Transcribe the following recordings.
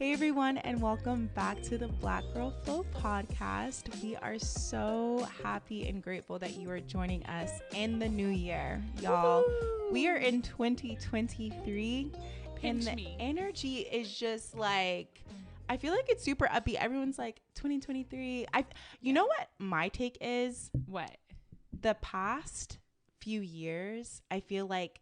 Hey everyone, and welcome back to the Black Girl Flow podcast. We are so happy and grateful that you are joining us in the new year, y'all. Woo! We are in 2023, and Pinch the me. energy is just like, I feel like it's super upbeat. Everyone's like 2023. You know what my take is? What? The past few years, I feel like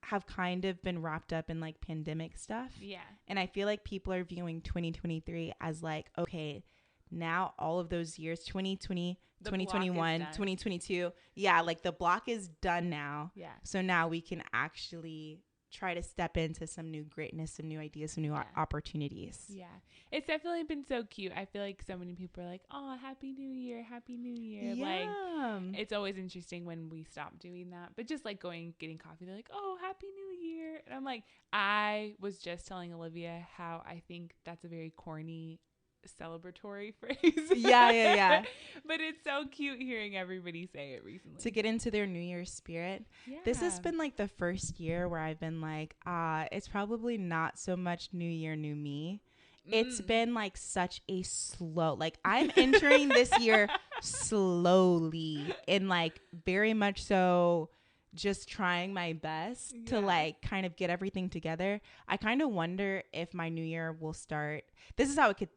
have kind of been wrapped up in like pandemic stuff. Yeah. And I feel like people are viewing 2023 as like, okay, now all of those years, 2020, The 2021, block is done. 2022. Yeah, like the block is done now. Yeah. So now we can actually try to step into some new greatness, some new ideas, some new Yeah. opportunities. Yeah. It's definitely been so cute. I feel like so many people are like, oh, Happy New Year. Happy New Year. Like, it's always interesting when we stop doing that. But just like getting coffee, they're like, oh, Happy New Year. And I'm like, I was just telling Olivia how I think that's a very corny celebratory phrase. Yeah. But it's so cute hearing everybody say it recently. To get into their New Year's spirit. Yeah. This has been like the first year where I've been like, it's probably not so much New Year, new me. It's been like such a slow, like I'm entering this year slowly and like very much so just trying my best to like kind of get everything together. I kind of wonder if my new year will start. This is how it could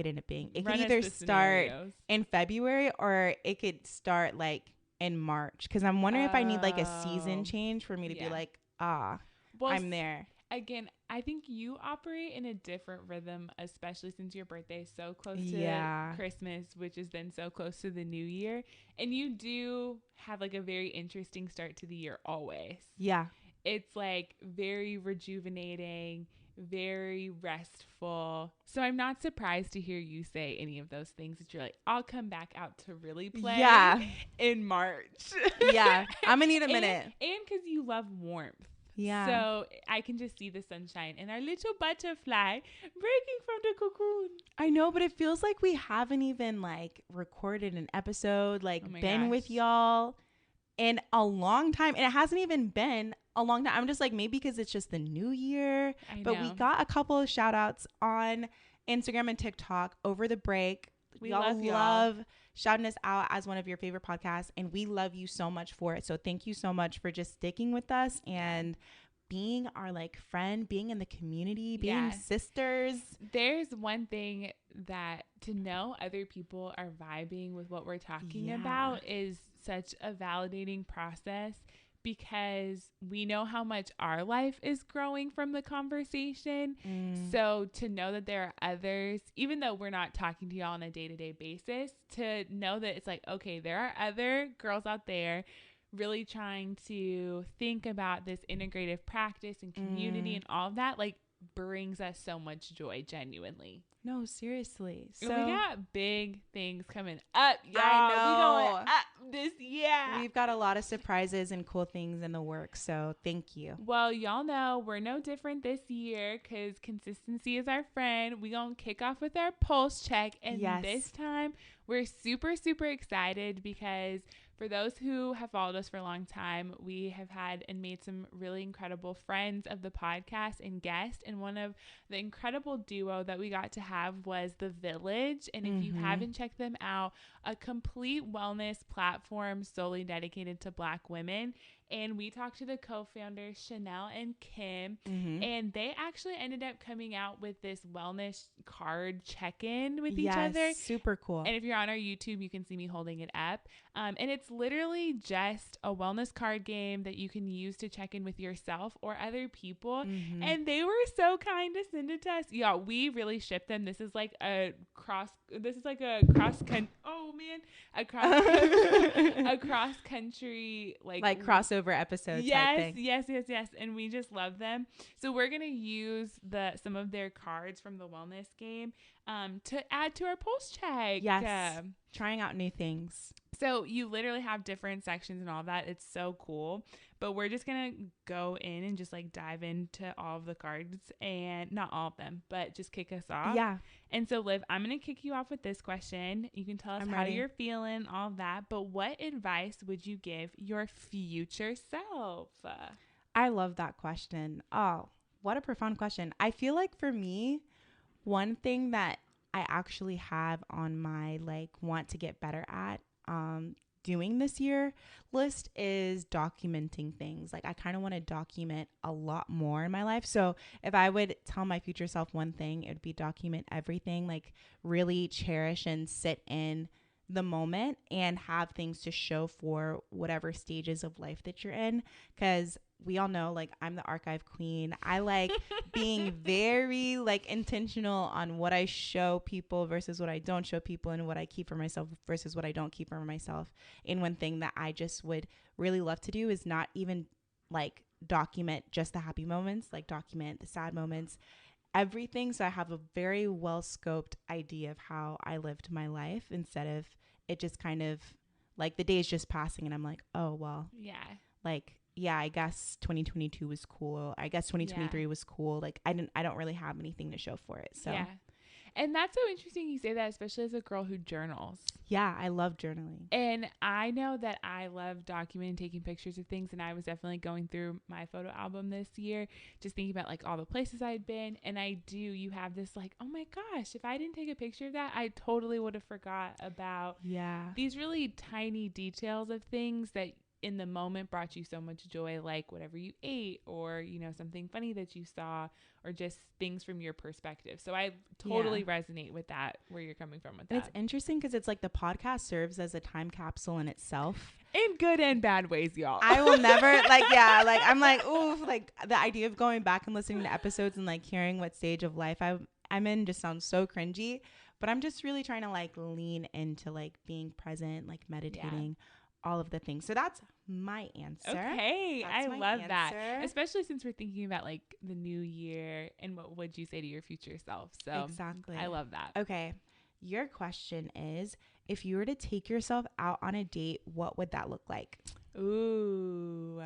end up being. It could either start in February or it could start like in March. Cause I'm wondering if I need like a season change for me to be like, I'm there. Again, I think you operate in a different rhythm, especially since your birthday is so close to Christmas, which is then so close to the new year. And you do have like a very interesting start to the year always. Yeah. It's like very rejuvenating, very restful. So I'm not surprised to hear you say any of those things that you're like, I'll come back out to really play in March. Yeah. I'm going to need a minute. And because you love warmth. Yeah. So I can just see the sunshine and our little butterfly breaking from the cocoon. I know, but it feels like we haven't even like recorded an episode, like been with y'all in a long time. And it hasn't even been a long time. I'm just like, maybe because it's just the new year. But we got a couple of shout outs on Instagram and TikTok over the break. We love shouting us out as one of your favorite podcasts, and we love you so much for it. So thank you so much for just sticking with us and being our like friend, being in the community, being sisters. There's one thing that to know other people are vibing with what we're talking about is such a validating process, because we know how much our life is growing from the conversation. So to know that there are others, even though we're not talking to y'all on a day-to-day basis, to know that it's like, okay, there are other girls out there really trying to think about this integrative practice and community and all of that, like brings us so much joy, genuinely. No, seriously. So we got big things coming up, y'all. I know. We going up this year. We've got a lot of surprises and cool things in the works, so thank you. Well, y'all know we're no different this year because consistency is our friend. We gonna kick off with our pulse check, and this time we're super, super excited because for those who have followed us for a long time, we have had and made some really incredible friends of the podcast and guests. And one of the incredible duo that we got to have was The Village. And if you haven't checked them out, a complete wellness platform solely dedicated to Black women. And we talked to the co-founders, Chanel and Kim, and they actually ended up coming out with this wellness card check-in with each other. Super cool. And if you're on our YouTube, you can see me holding it up. And it's literally just a wellness card game that you can use to check in with yourself or other people. And they were so kind to send it to us. Yeah, we really ship them. This is like a cross country like crossover episode type thing. Yes. And we just love them. So we're gonna use some of their cards from the wellness game to add to our pulse check. Yes. Trying out new things. So you literally have different sections and all that. It's so cool. But we're just going to go in and just like dive into all of the cards, and not all of them, but just kick us off. Yeah. And so Liv, I'm going to kick you off with this question. You can tell us how you're feeling, all of that. But what advice would you give your future self? I love that question. Oh, what a profound question. I feel like for me, One thing that I actually have on my like want to get better at doing this year list is documenting things. Like I kind of want to document a lot more in my life. So if I would tell my future self one thing, it would be document everything, like really cherish and sit in the moment and have things to show for whatever stages of life that you're in. Because we all know, like, I'm the archive queen. I like being very like intentional on what I show people versus what I don't show people, and what I keep for myself versus what I don't keep for myself. And one thing that I just would really love to do is not even like document just the happy moments, like document the sad moments, everything. So I have a very well scoped idea of how I lived my life, instead of it just kind of like the days just passing and I'm like, oh, well, Yeah. like, yeah, I guess 2022 was cool. I guess 2023 was cool. Like I don't really have anything to show for it. So yeah. And that's so interesting you say that, especially as a girl who journals. Yeah, I love journaling. And I know that I love documenting, taking pictures of things. And I was definitely going through my photo album this year, just thinking about like all the places I'd been. And you have this like, oh my gosh, if I didn't take a picture of that, I totally would have forgot about these really tiny details of things that in the moment brought you so much joy, like whatever you ate, or, you know, something funny that you saw, or just things from your perspective. So I totally resonate with that, where you're coming from with that. It's interesting because it's like the podcast serves as a time capsule in itself. In good and bad ways, y'all. I will never I'm like, ooh, like the idea of going back and listening to episodes and like hearing what stage of life I'm in just sounds so cringy. But I'm just really trying to like lean into like being present, like meditating. All of the things. So that's my answer. Okay. I love that. Especially since we're thinking about like the new year and what would you say to your future self. So exactly. I love that. Okay. Your question is, if you were to take yourself out on a date, what would that look like? Ooh,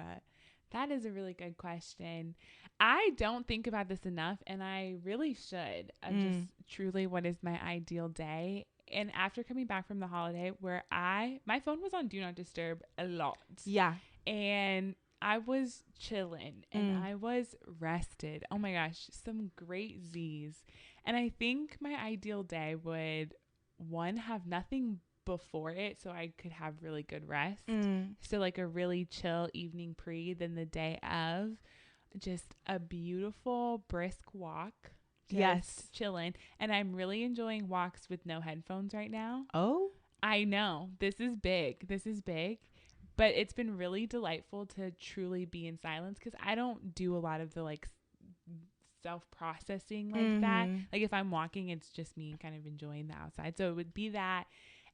that is a really good question. I don't think about this enough, and I really should. Just truly, what is my ideal day? And after coming back from the holiday, where my phone was on Do Not Disturb a lot. Yeah. And I was chilling and I was rested. Oh my gosh, some great Z's. And I think my ideal day would, one, have nothing before it so I could have really good rest. So like a really chill evening then the day of, just a beautiful brisk walk. Chilling. And I'm really enjoying walks with no headphones right now. Oh, I know. This is big. But it's been really delightful to truly be in silence, because I don't do a lot of the like self-processing like that. Like if I'm walking, it's just me kind of enjoying the outside. So it would be that.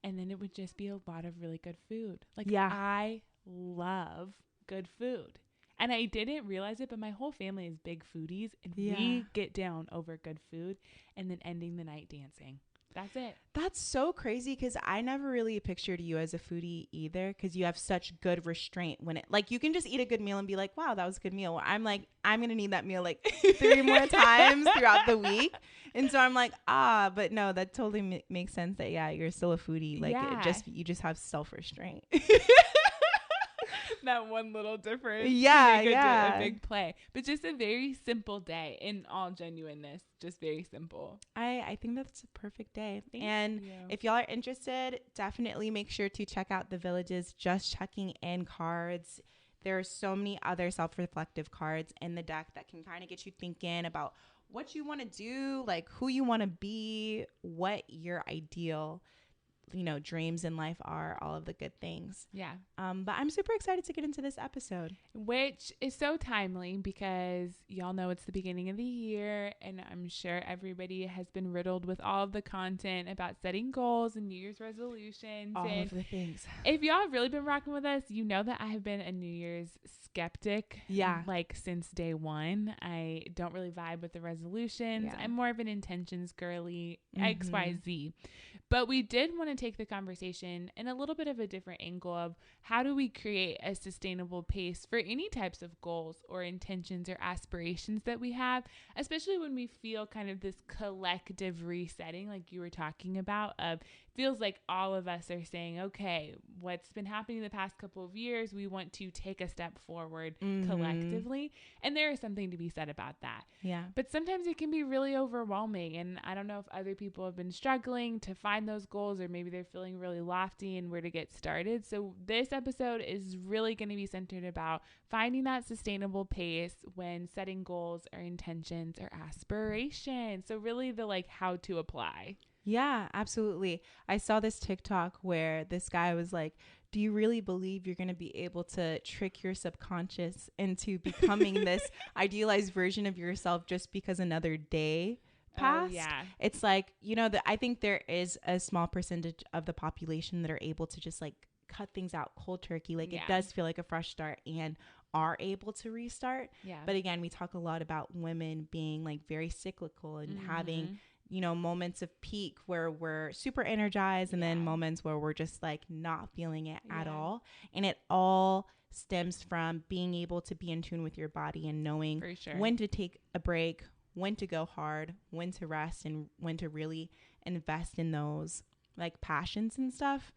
And then it would just be a lot of really good food. Like I love good food. And I didn't realize it, but my whole family is big foodies, and we get down over good food, and then ending the night dancing. That's it. That's so crazy, because I never really pictured you as a foodie either, because you have such good restraint when it, like, you can just eat a good meal and be like, wow, that was a good meal. I'm like, I'm going to need that meal like 3 more times throughout the week. And so I'm like, but no, that totally makes sense that, you're still a foodie. Like you just have self-restraint. That one little difference. A big play. But just a very simple day, in all genuineness. Just very simple. I think that's a perfect day. Thank you. If y'all are interested, definitely make sure to check out the Village's Just Checking In cards. There are so many other self-reflective cards in the deck that can kind of get you thinking about what you want to do, like who you want to be, what your ideal dreams in life are, all of the good things. Yeah. But I'm super excited to get into this episode, which is so timely, because y'all know it's the beginning of the year, and I'm sure everybody has been riddled with all of the content about setting goals and New Year's resolutions. All of the things. If y'all have really been rocking with us, you know that I have been a New Year's skeptic. Like since day one. I don't really vibe with the resolutions. I'm more of an intentions girly, XYZ. But we did want to take the conversation in a little bit of a different angle of how do we create a sustainable pace for any types of goals or intentions or aspirations that we have, especially when we feel kind of this collective resetting like you were talking about of feels like all of us are saying, okay, what's been happening the past couple of years, we want to take a step forward collectively. And there is something to be said about that. Yeah. But sometimes it can be really overwhelming. And I don't know if other people have been struggling to find those goals, or maybe they're feeling really lofty and where to get started. So this episode is really going to be centered about finding that sustainable pace when setting goals or intentions or aspirations. So really the like how to apply. Yeah, absolutely. I saw this TikTok where this guy was like, do you really believe you're going to be able to trick your subconscious into becoming this idealized version of yourself just because another day passed? Yeah. It's like, I think there is a small percentage of the population that are able to just like cut things out cold turkey. Like it does feel like a fresh start and are able to restart. Yeah. But again, we talk a lot about women being like very cyclical and having moments of peak where we're super energized and then moments where we're just like not feeling it at all. And it all stems from being able to be in tune with your body and knowing when to take a break, when to go hard, when to rest, and when to really invest in those like passions and stuff.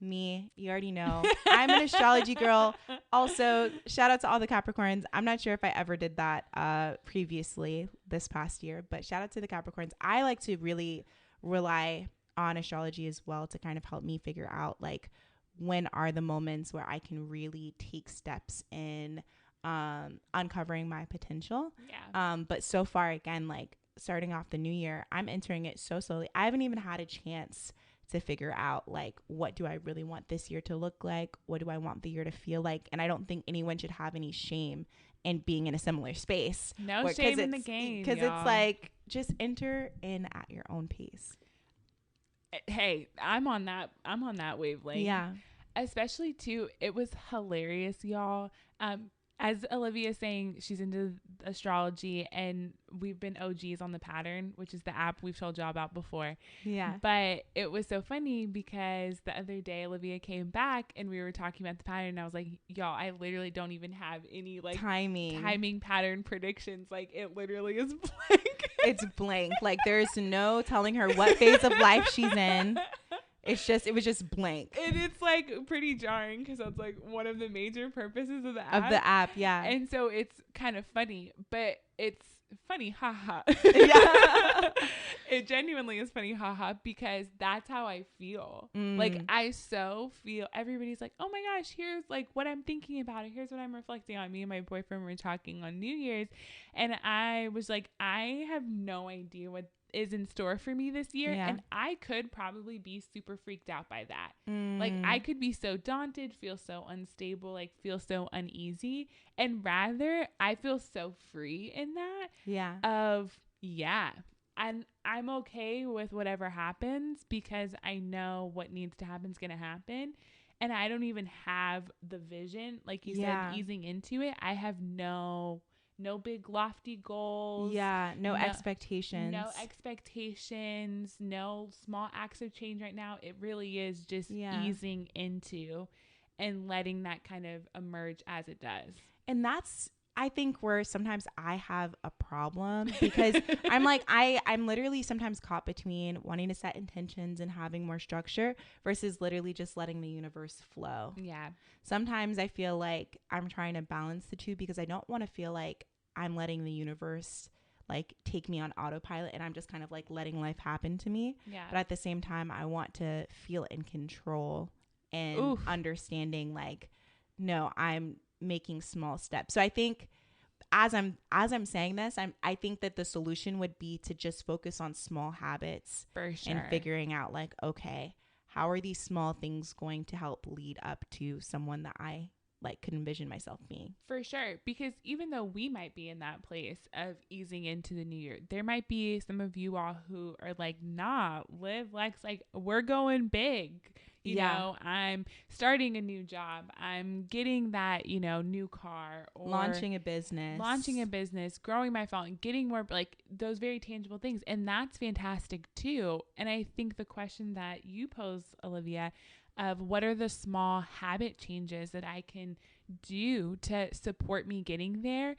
Me, you already know. I'm an astrology girl. Also, shout out to all the Capricorns. I'm not sure if I ever did that previously this past year, but shout out to the Capricorns. I like to really rely on astrology as well to kind of help me figure out like when are the moments where I can really take steps in uncovering my potential. But so far, again, like starting off the new year, I'm entering it so slowly. I haven't even had a chance to figure out like what do I really want this year to look like, what do I want the year to feel like, and I don't think anyone should have any shame in being in a similar space. No shame in the game, because it's like just enter in at your own pace. Hey, I'm on that wavelength. Yeah, especially too, it was hilarious, y'all. As Olivia's saying, she's into astrology, and we've been OGs on the Pattern, which is the app we've told y'all about before. Yeah. But it was so funny because the other day Olivia came back and we were talking about the pattern, and I was like, y'all, I literally don't even have any like timing pattern predictions. Like it literally is blank. It's blank. Like there's no telling her what phase of life she's in. It was just blank. And it's like pretty jarring because that's like one of the major purposes of the app. Yeah. And so it's kind of funny, but it's funny, haha. Yeah. It genuinely is funny, haha, because that's how I feel. Like I so feel, everybody's like, oh my gosh, here's like what I'm thinking about it. Here's what I'm reflecting on. Me and my boyfriend were talking on New Year's, and I was like, I have no idea what is in store for me this year, and I could probably be super freaked out by that. Like I could be so daunted, feel so unstable, like feel so uneasy, and rather I feel so free in that and I'm okay with whatever happens because I know what needs to happen is going to happen, and I don't even have the vision, like you said, easing into it. I have no big lofty goals. No expectations. No expectations. No small acts of change right now. It really is just easing into and letting that kind of emerge as it does. And that's, I think, where sometimes I have a problem because I'm like, I'm literally sometimes caught between wanting to set intentions and having more structure versus literally just letting the universe flow. Yeah. Sometimes I feel like I'm trying to balance the two because I don't want to feel like I'm letting the universe like take me on autopilot and I'm just kind of like letting life happen to me. Yeah. But at the same time, I want to feel in control and understanding like, no, I'm making small steps. So I think as I'm saying this, I think that the solution would be to just focus on small habits and figuring out like, okay, how are these small things going to help lead up to someone that I like could envision myself being. For sure. Because even though we might be in that place of easing into the new year, there might be some of you all who are like, nah, live like we're going big. I'm starting a new job. I'm getting that, new car, or launching a business, growing my following, getting more, like those very tangible things. And that's fantastic too. And I think the question that you pose, Olivia, of what are the small habit changes that I can do to support me getting there,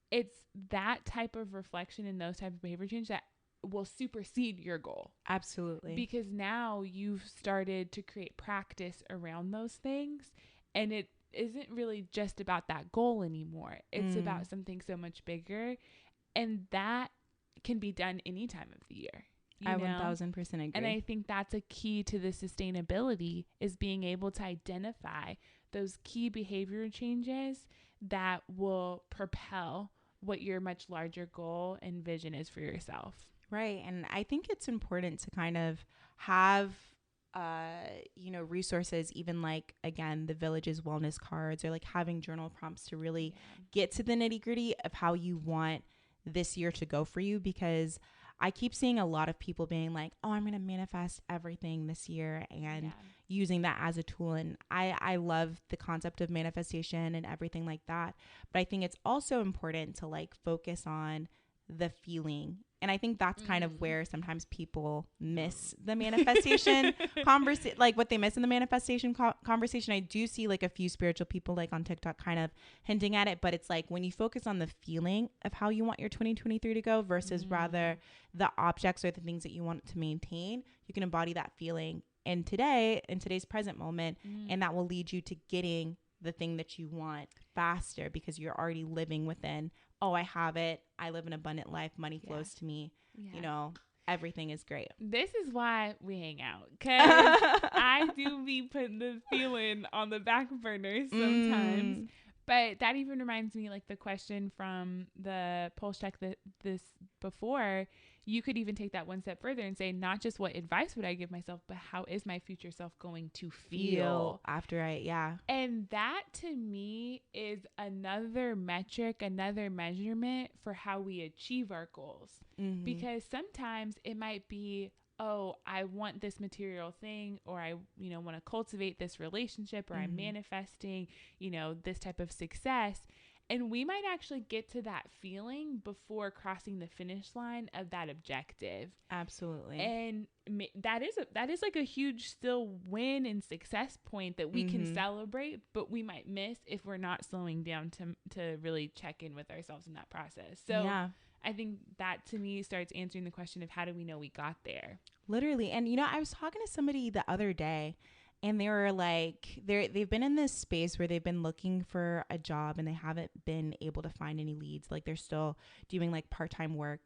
it's that type of reflection and those type of behavior change that will supersede your goal. Absolutely. Because now you've started to create practice around those things, and it isn't really just about that goal anymore. It's about something so much bigger, and that can be done any time of the year. I 1000% agree. And I think that's a key to the sustainability, is being able to identify those key behavior changes that will propel what your much larger goal and vision is for yourself. Right. And I think it's important to kind of have, resources, even like, again, the Village's wellness cards, or like having journal prompts to really get to the nitty gritty of how you want this year to go for you. Because I keep seeing a lot of people being like, oh, I'm going to manifest everything this year, and using that as a tool. And I love the concept of manifestation and everything like that. But I think it's also important to like focus on the feeling. And I think that's kind of where sometimes people miss the manifestation conversation, like what they miss in the manifestation conversation. I do see like a few spiritual people like on TikTok kind of hinting at it, but it's like when you focus on the feeling of how you want your 2023 to go versus rather the objects or the things that you want to maintain, you can embody that feeling in today's present moment. And that will lead you to getting the thing that you want faster, because you're already living within, oh, I have it. I live an abundant life. Money flows to me. Everything is great. This is why we hang out, because I do be putting the feeling on the back burner sometimes. But that even reminds me, like the question from the pulse check this before, you could even take that one step further and say, not just what advice would I give myself, but how is my future self going to feel after And that to me is another metric, another measurement for how we achieve our goals. Because sometimes it might be, oh, I want this material thing, or I, want to cultivate this relationship, or I'm manifesting, this type of success. And we might actually get to that feeling before crossing the finish line of that objective. Absolutely. And that is like a huge still win and success point that we can celebrate, but we might miss if we're not slowing down to really check in with ourselves in that process. So I think that to me starts answering the question of how do we know we got there? Literally. And, I was talking to somebody the other day, and they were like, they've been in this space where they've been looking for a job and they haven't been able to find any leads. Like they're still doing like part-time work,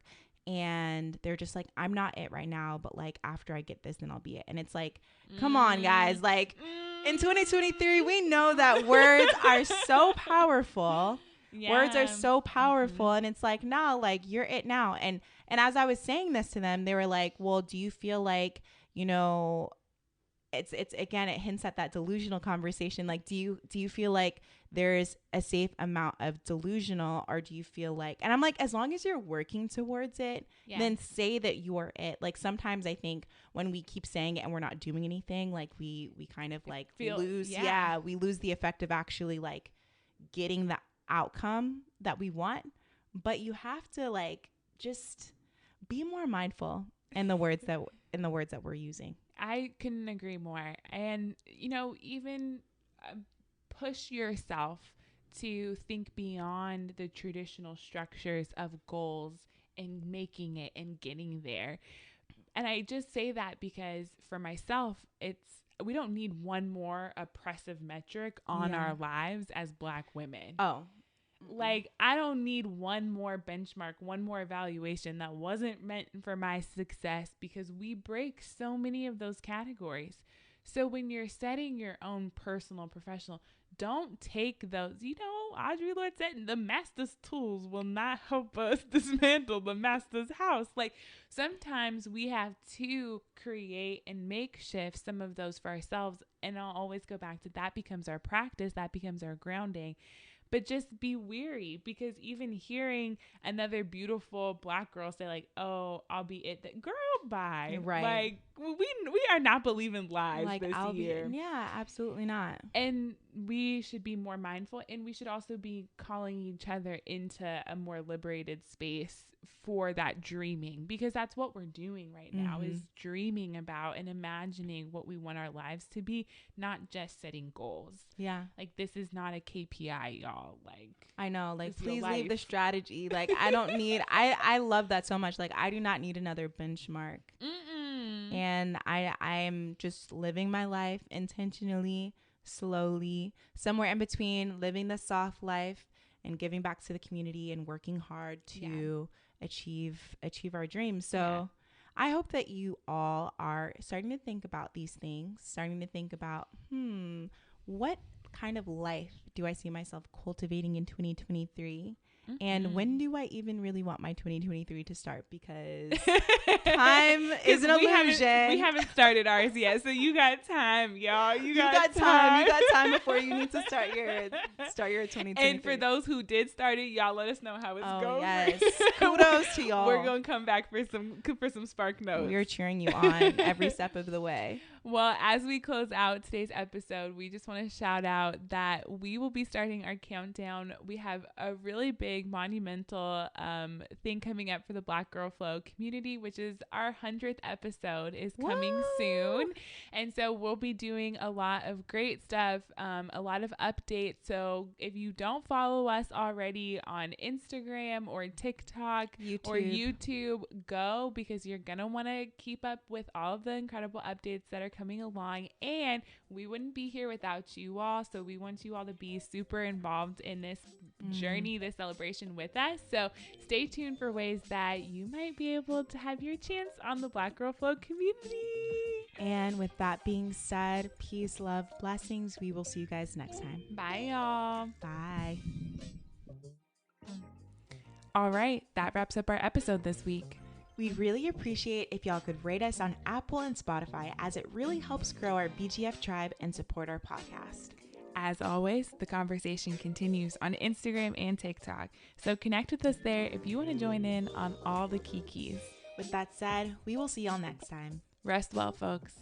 and they're just like, I'm not it right now, but like after I get this, then I'll be it. And it's like, come on, guys. Like in 2023, we know that words are so powerful. Words are so powerful. And it's like, no, like you're it now. And as I was saying this to them, they were like, well, do you feel like, it's again, it hints at that delusional conversation. Like, do you feel like there's a safe amount of delusional, or do you feel like, and I'm like, as long as you're working towards it, then say that you're it. Like sometimes I think when we keep saying it and we're not doing anything, like we kind of like lose the effect of actually like getting the outcome that we want. But you have to like just be more mindful in the words that we're using. I couldn't agree more. And, even push yourself to think beyond the traditional structures of goals and making it and getting there. And I just say that because for myself, we don't need one more oppressive metric on our lives as Black women. Like, I don't need one more benchmark, one more evaluation that wasn't meant for my success, because we break so many of those categories. So when you're setting your own personal, professional, don't take those, Audre Lorde said, the master's tools will not help us dismantle the master's house. Like sometimes we have to create and make shifts, some of those for ourselves. And I'll always go back to that becomes our practice. That becomes our grounding. But just be weary, because even hearing another beautiful Black girl say like, oh, I'll be it, that girl, bye. Right. Like we are not believing lies like, this year. Yeah, absolutely not. And we should be more mindful, and we should also be calling each other into a more liberated space for that dreaming, because that's what we're doing right now, is dreaming about and imagining what we want our lives to be, not just setting goals. Yeah. Like, this is not a KPI, y'all. Like, I know, like, please leave the strategy. Like, I don't need, I love that so much. Like, I do not need another benchmark. And I'm just living my life intentionally, slowly, somewhere in between living the soft life and giving back to the community and working hard to achieve our dreams. So I hope that you all are starting to think about these things, starting to think about, what kind of life do I see myself cultivating in 2023? And when do I even really want my 2023 to start? Because time is an illusion. We haven't started ours yet, so you got time, y'all. You got time. You got time before you need to start your 2023. And for those who did start it, y'all let us know how it's going. Yes, kudos to y'all. We're gonna come back for some spark notes. We're cheering you on every step of the way. Well, as we close out today's episode, we just want to shout out that we will be starting our countdown. We have a really big monumental thing coming up for the Black Girl Flow community, which is our 100th episode is coming soon. And so we'll be doing a lot of great stuff, a lot of updates. So if you don't follow us already on Instagram or TikTok or YouTube, go, because you're going to want to keep up with all of the incredible updates that are coming along, and we wouldn't be here without you all. So we want you all to be super involved in this journey, this celebration with us. So stay tuned for ways that you might be able to have your chance on the Black Girl Flow community. And with that being said, peace, love, blessings. We will see you guys next time. Bye, y'all. Bye. All right, that wraps up our episode this week. We'd really appreciate if y'all could rate us on Apple and Spotify, as it really helps grow our BGF tribe and support our podcast. As always, the conversation continues on Instagram and TikTok, so connect with us there if you want to join in on all the kikis. With that said, we will see y'all next time. Rest well, folks.